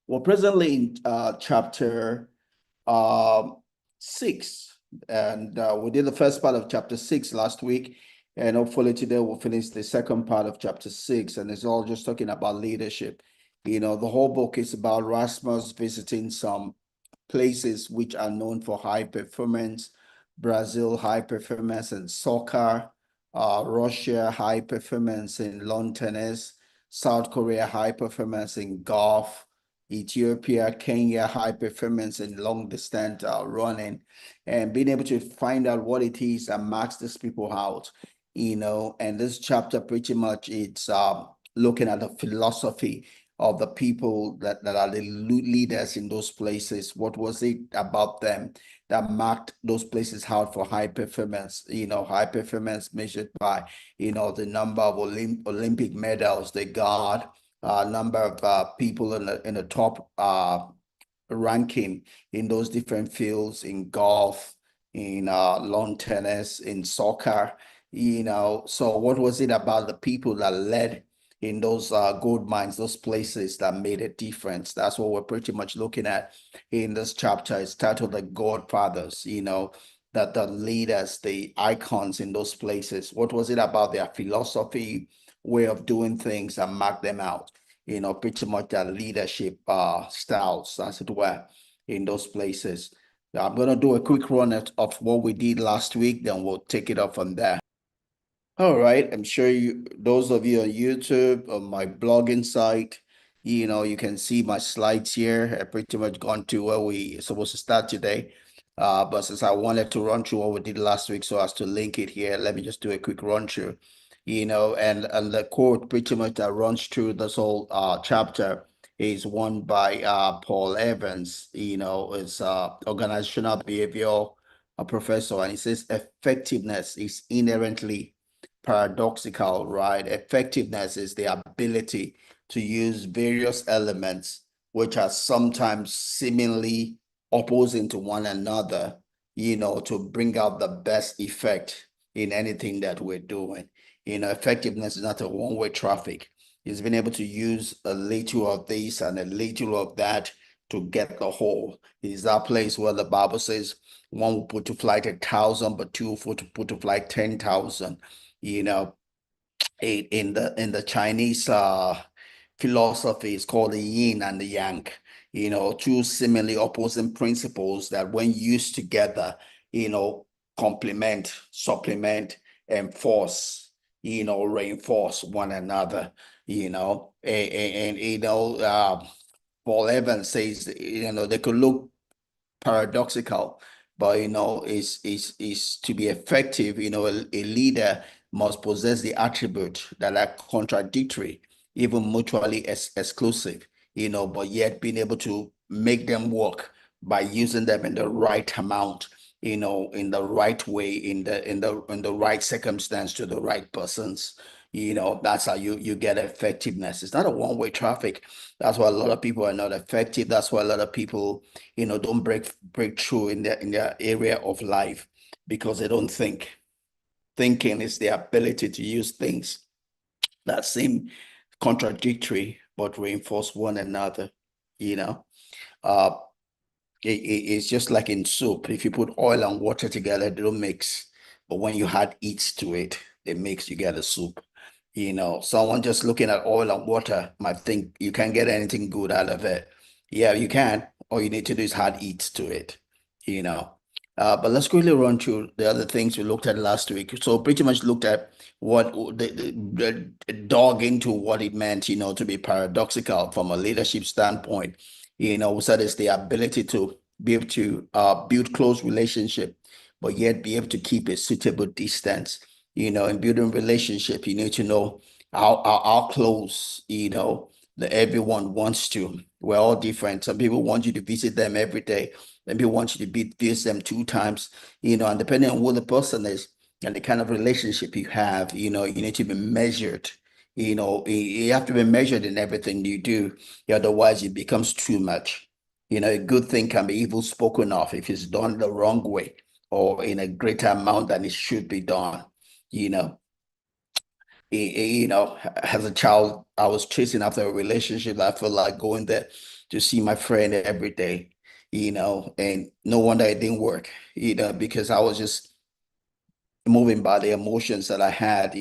We're presently in chapter 6, and we did the first part of chapter 6 last week, and hopefully today we'll finish the second part of chapter 6, and it's all just talking about leadership. The whole book is about Rasmus visiting some places which are known for high performance. Brazil, high performance in soccer, Russia, high performance in lawn tennis, South Korea, high performance in golf, Ethiopia, Kenya, high performance in long distance running, and being able to find out what it is that marks these people out. And this chapter pretty much it's looking at the philosophy of the people that are the leaders in those places. What was it about them that marked those places out for high performance? High performance measured by, the number of Olympic medals they got, number of people in the top ranking in those different fields, in golf, in lawn tennis, in soccer. So what was it about the people that led in those gold mines, those places that made a difference? That's what we're pretty much looking at in this chapter. It's titled The Godfathers, that the leaders, the icons in those places. What was it about their philosophy, way of doing things that marked them out? Pretty much their leadership styles, as it were, in those places. I'm going to do a quick run of what we did last week, then we'll take it up from there. All right, I'm sure those of you on YouTube, on my blogging site, you can see my slides here. I pretty much gone to where we supposed to start today. But since I wanted to run through what we did last week so as to link it here, let me just do a quick run through. And the quote pretty much that runs through this whole chapter is one by Paul Evans. It's organizational behavior professor, and he says effectiveness is inherently paradoxical, right? Effectiveness is the ability to use various elements which are sometimes seemingly opposing to one another, to bring out the best effect in anything that we're doing. Effectiveness is not a one-way traffic. It's been able to use a little of this and a little of that to get the whole. It's that place where the Bible says one will put to flight 1,000, but two will put to flight 10,000. You know, in the Chinese philosophy, it's called the yin and the yang. Two seemingly opposing principles that, when used together, complement, supplement, enforce, reinforce one another. And Paul Evans says, they could look paradoxical, but is to be effective, a leader must possess the attributes that are contradictory, even mutually exclusive, but yet being able to make them work by using them in the right amount, in the right way, in the right circumstance to the right persons. That's how you get effectiveness. It's not a one-way traffic. That's why a lot of people are not effective. That's why a lot of people, don't break through in their area of life, because they don't think. Thinking is the ability to use things that seem contradictory but reinforce one another. You know, uh, it's just like in soup. If you put oil and water together, they don't mix. But when you add heat to it, they mix, you get a soup. Someone just looking at oil and water might think you can't get anything good out of it. Yeah, you can. All you need to do is add heat to it, you know. But let's quickly run through the other things we looked at last week. So pretty much looked at what the dog into what it meant, to be paradoxical from a leadership standpoint. We said it's the ability to be able to build close relationship, but yet be able to keep a suitable distance. In building relationship, you need to know how close, that everyone wants to. We're all different. Some people want you to visit them every day. Some people want you to visit them 2 times, and depending on who the person is and the kind of relationship you have, you need to be measured. You have to be measured in everything you do. Otherwise, it becomes too much. A good thing can be evil spoken of if it's done the wrong way or in a greater amount than it should be done. you know as a child, I was chasing after a relationship that I felt like going there to see my friend every day, and no wonder it didn't work, because I was just moving by the emotions that I had,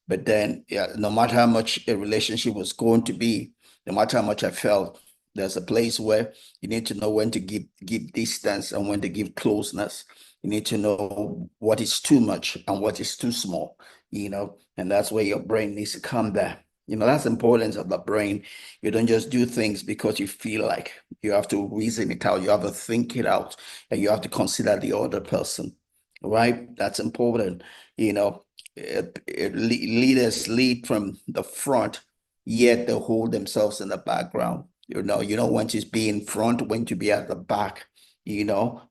But then, yeah, no matter how much a relationship was going to be, no matter how much I felt, there's a place where you need to know when to give distance and when to give closeness. You need to know what is too much and what is too small, and that's where your brain needs to come there. That's the importance of the brain. You don't just do things because you feel like. You have to reason it out. You have to think it out, and you have to consider the other person, right? That's important. Leaders lead from the front, yet they hold themselves in the background. You don't want to be in front, when to be at the back. You are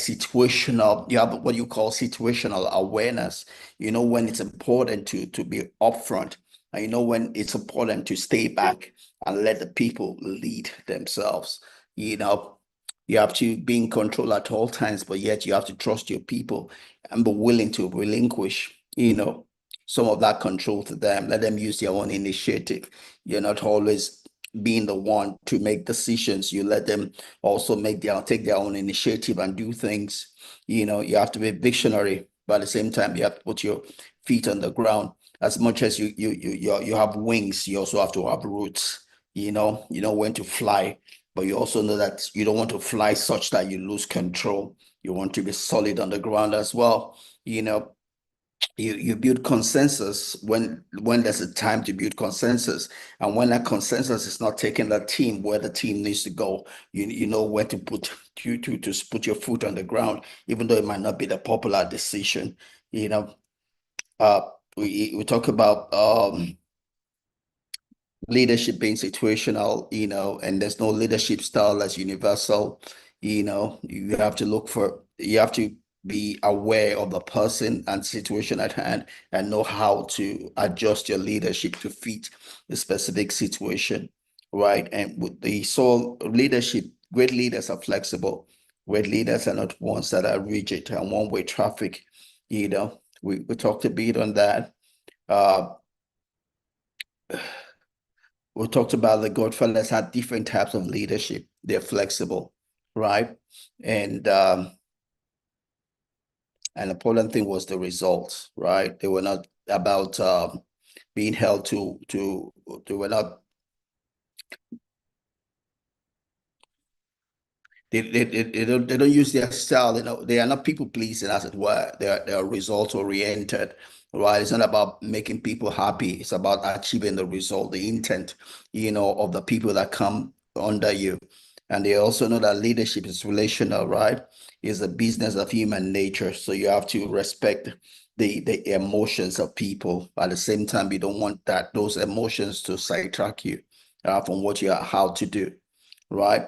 situational. You have what you call situational awareness. You know when it's important to be upfront, and you know when it's important to stay back and let the people lead themselves. You know, you have to be in control at all times, but yet you have to trust your people and be willing to relinquish, some of that control to them. Let them use their own initiative. You're not always being the one to make decisions. You let them also take their own initiative and do things. You have to be a visionary, but at the same time, you have to put your feet on the ground. As much as you have wings, you also have to have roots. You know when to fly, but you also know that you don't want to fly such that you lose control. You want to be solid on the ground as well. You know, you build consensus when there's a time to build consensus, and when that consensus is not taking the team where the team needs to go, you know where to put your foot on the ground, even though it might not be the popular decision. You know, uh, we talk about leadership being situational, and there's no leadership style that's universal. You have to be aware of the person and situation at hand and know how to adjust your leadership to fit the specific situation, right? And with the soul leadership, great leaders are flexible. Great leaders are not ones that are rigid and one-way traffic. We talked a bit on that. Uh, we talked about the Godfathers had different types of leadership. They're flexible, right? And an important thing was the results, right? They were not about being held to they were not they don't use their style. They are not people pleasing, as it were. They are result oriented, right? It's not about making people happy. It's about achieving the result, the intent, of the people that come under you. And they also know that leadership is relational, right? It's a business of human nature. So you have to respect the emotions of people. At the same time, you don't want those emotions to sidetrack you from what you are how to do, right?